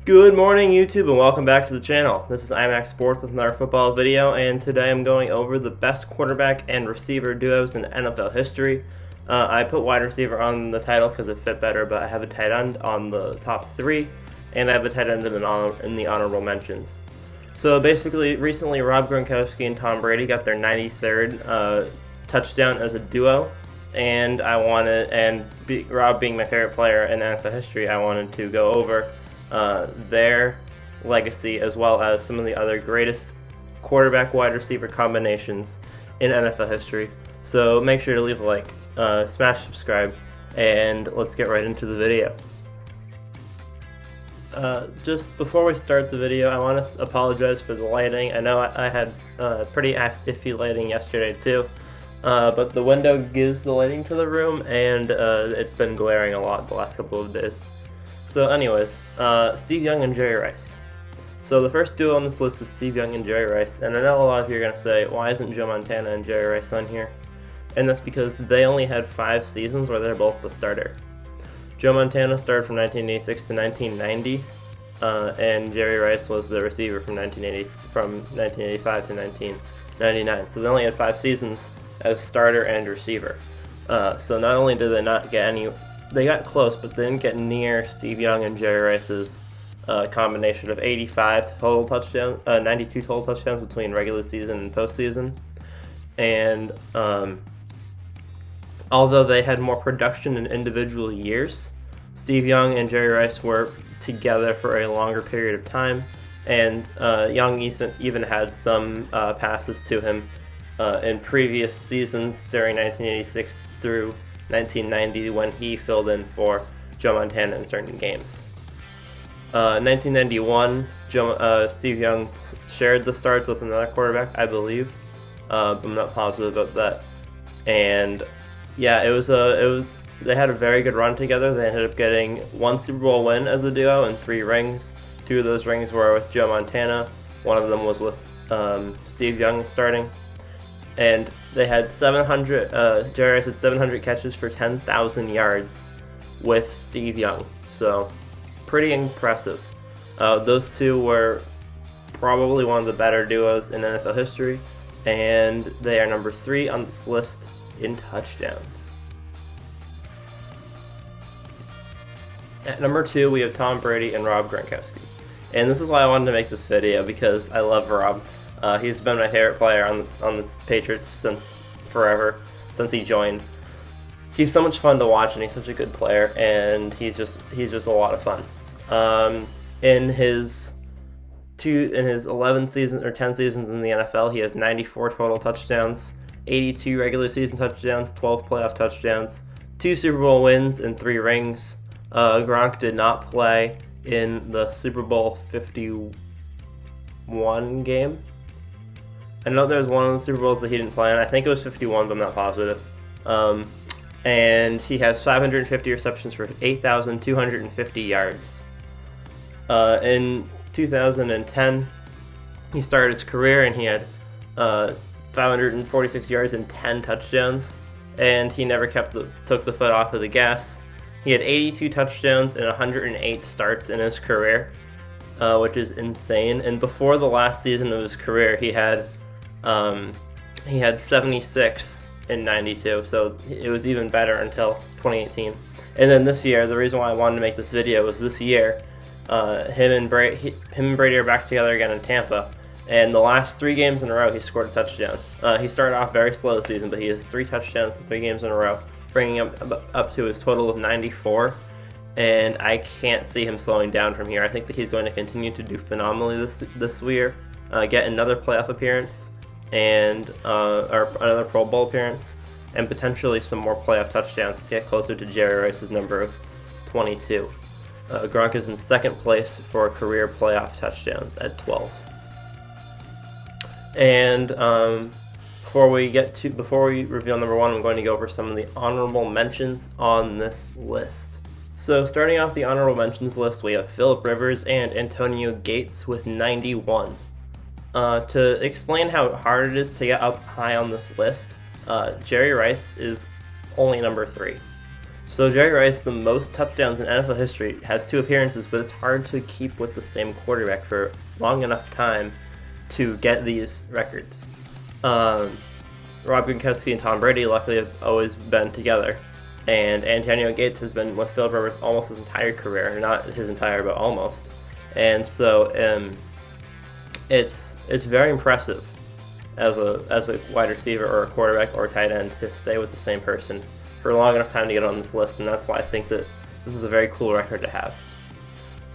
Good morning, YouTube, and welcome back to the channel. This is IMAX Sports with another football video, and today I'm going over the best quarterback and receiver duos in NFL history. I put wide receiver on the title because it fit better, but I have a tight end on the top three, and I have a tight end in the honorable mentions. So basically, recently Rob Gronkowski and Tom Brady got their 93rd touchdown as a duo, and Rob being my favorite player in NFL history, I wanted to go over their legacy as well as some of the other greatest quarterback wide receiver combinations in NFL history. So make sure to leave a like, smash subscribe, and let's get right into the video. Just before we start the video, I want to apologize for the lighting. I know I had pretty iffy lighting yesterday too, but the window gives the lighting to the room, and it's been glaring a lot the last couple of days. So anyways, Steve Young and Jerry Rice. So the first duo on this list is Steve Young and Jerry Rice, and I know a lot of you are going to say, why isn't Joe Montana and Jerry Rice on here? And that's because they only had 5 seasons where they're both the starter. Joe Montana started from 1986 to 1990, and Jerry Rice was the receiver from 1985 to 1999. So they only had 5 seasons as starter and receiver. So not only did they not get any... They got close, but they didn't get near Steve Young and Jerry Rice's combination of 85 total touchdowns, 92 total touchdowns between regular season and postseason. And although they had more production in individual years, Steve Young and Jerry Rice were together for a longer period of time, and Young even had some passes to him in previous seasons during 1986 through 1990 when he filled in for Joe Montana in certain games. 1991, Steve Young shared the starts with another quarterback, I believe. I'm not positive about that. And yeah, they had a very good run together. They ended up getting 1 Super Bowl win as a duo and 3 rings. 2 of those rings were with Joe Montana. One of them was with Steve Young starting. And they had 700, Jerry Rice had 700 catches for 10,000 yards with Steve Young. So, pretty impressive. Those two were probably one of the better duos in NFL history, and they are number 3 on this list in touchdowns. At number 2, we have Tom Brady and Rob Gronkowski. And this is why I wanted to make this video, because I love Rob. He's been my favorite player on the Patriots since forever, since he joined. He's so much fun to watch, and he's such a good player, and he's just a lot of fun. In his 11 seasons or 10 seasons in the NFL, he has 94 total touchdowns, 82 regular season touchdowns, 12 playoff touchdowns, 2 Super Bowl wins, and 3 rings. Gronk did not play in the Super Bowl 51 game. I know there was one of the Super Bowls that he didn't play in. I think it was 51, but I'm not positive. And he has 550 receptions for 8,250 yards. In 2010, he started his career and he had 546 yards and 10 touchdowns. And he never took the foot off of the gas. He had 82 touchdowns and 108 starts in his career, which is insane. And before the last season of his career, he had 76 in 92, so it was even better until 2018. And then this year, the reason why I wanted to make this video was this year, him and Brady are back together again in Tampa, and the last 3 games in a row, he scored a touchdown. He started off very slow this season, but he has 3 touchdowns in 3 games in a row, bringing him up to his total of 94. And I can't see him slowing down from here. I think that he's going to continue to do phenomenally this year, get another playoff appearance, and or another Pro Bowl appearance, and potentially some more playoff touchdowns to get closer to Jerry Rice's number of 22. Gronk is in 2nd place for career playoff touchdowns at 12. And before we reveal number 1, I'm going to go over some of the honorable mentions on this list. So starting off the honorable mentions list, we have Phillip Rivers and Antonio Gates with 91. To explain how hard it is to get up high on this list, Jerry Rice is only number 3. So Jerry Rice, the most touchdowns in NFL history, has 2 appearances, but it's hard to keep with the same quarterback for long enough time to get these records. Rob Gronkowski and Tom Brady luckily have always been together, and Antonio Gates has been with Philip Rivers almost his entire career, not his entire, but almost. And so it's very impressive as a wide receiver or a quarterback or a tight end to stay with the same person for a long enough time to get on this list, and that's why I think that this is a very cool record to have.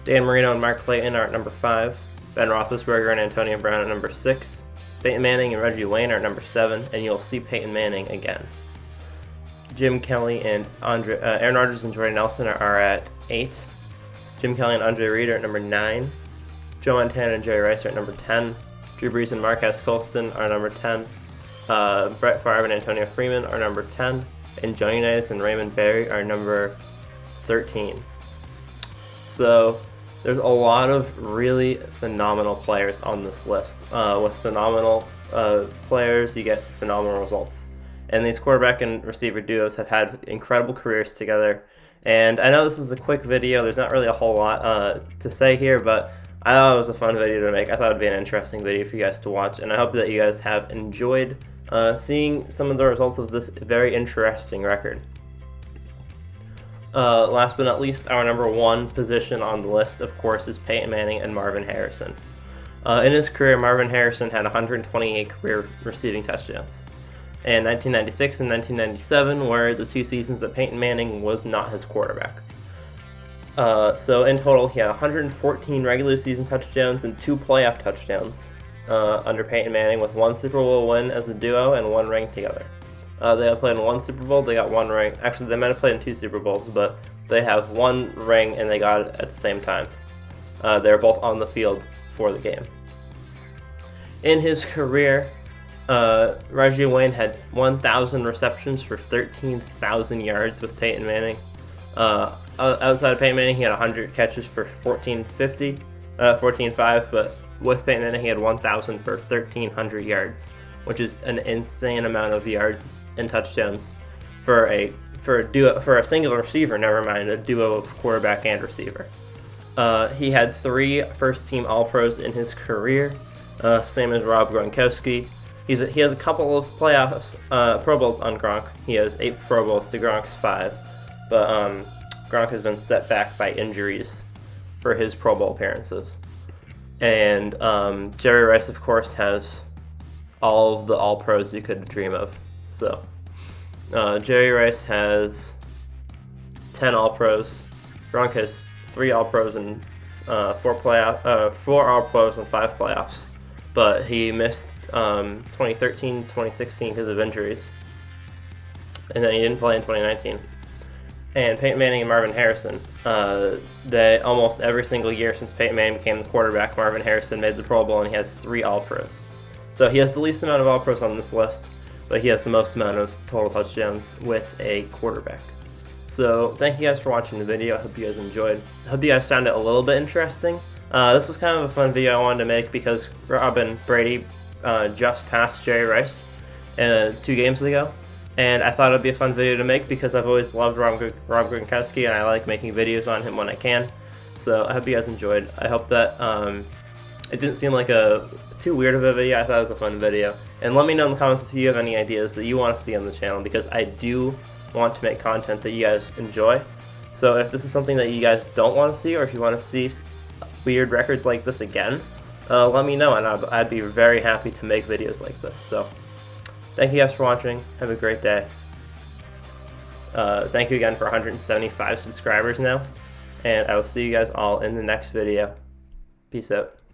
Dan Marino and Mark Clayton are at number 5, Ben Roethlisberger and Antonio Brown at number 6, Peyton Manning and Reggie Wayne are at number 7, and you'll see Peyton Manning again. Jim Kelly and Aaron Rodgers and Jordy Nelson are at 8, Jim Kelly and Andre Reed are at number 9, Joe Montana and Jerry Rice are at number 10, Drew Brees and Marquez Colston are number 10, Brett Favre and Antonio Freeman are number 10, and Joe Unitas and Raymond Berry are number 13. So there's a lot of really phenomenal players on this list. With phenomenal players, you get phenomenal results. And these quarterback and receiver duos have had incredible careers together. And I know this is a quick video. There's not really a whole lot to say here, but I thought it was a fun video to make. I thought it would be an interesting video for you guys to watch, and I hope that you guys have enjoyed seeing some of the results of this very interesting record. Last but not least, our number 1 position on the list, of course, is Peyton Manning and Marvin Harrison. In his career, Marvin Harrison had 128 career receiving touchdowns. And 1996 and 1997 were the 2 seasons that Peyton Manning was not his quarterback. So in total, he had 114 regular season touchdowns and 2 playoff touchdowns under Peyton Manning, with 1 Super Bowl win as a duo and 1 ring together. They have played in 1 Super Bowl, they got 1 ring. Actually, they might have played in 2 Super Bowls, but they have 1 ring and they got it at the same time. They're both on the field for the game. In his career, Reggie Wayne had 1,000 receptions for 13,000 yards with Peyton Manning. Outside of Peyton Manning, he had 100 catches for 14.5, but with Peyton Manning, he had 1,000 for 1,300 yards, which is an insane amount of yards and touchdowns for a single receiver. Never mind a duo of quarterback and receiver. He had 3 first-team All-Pros in his career, same as Rob Gronkowski. He has a couple of playoffs, Pro Bowls on Gronk. He has 8 Pro Bowls to Gronk's 5, but Gronk has been set back by injuries for his Pro Bowl appearances. And Jerry Rice, of course, has all of the All-Pros you could dream of. So Jerry Rice has 10 All-Pros. Gronk has 3 All-Pros and 4 All-Pros and 5 playoffs. But he missed 2013, 2016 because of injuries. And then he didn't play in 2019. And Peyton Manning and Marvin Harrison, they almost every single year since Peyton Manning became the quarterback, Marvin Harrison made the Pro Bowl, and he has 3 All-Pros. So he has the least amount of All-Pros on this list, but he has the most amount of total touchdowns with a quarterback. So thank you guys for watching the video. I hope you guys enjoyed. I hope you guys found it a little bit interesting. This was kind of a fun video I wanted to make because Rob and Brady just passed Jerry Rice 2 games ago. And I thought it would be a fun video to make because I've always loved Rob Gronkowski, and I like making videos on him when I can. So I hope you guys enjoyed. I hope that it didn't seem like too weird of a video. I thought it was a fun video. And let me know in the comments if you have any ideas that you want to see on the channel, because I do want to make content that you guys enjoy. So if this is something that you guys don't want to see, or if you want to see weird records like this again, let me know, and I'd be very happy to make videos like this. So thank you guys for watching. Have a great day. Thank you again for 175 subscribers now, and I will see you guys all in the next video. Peace out.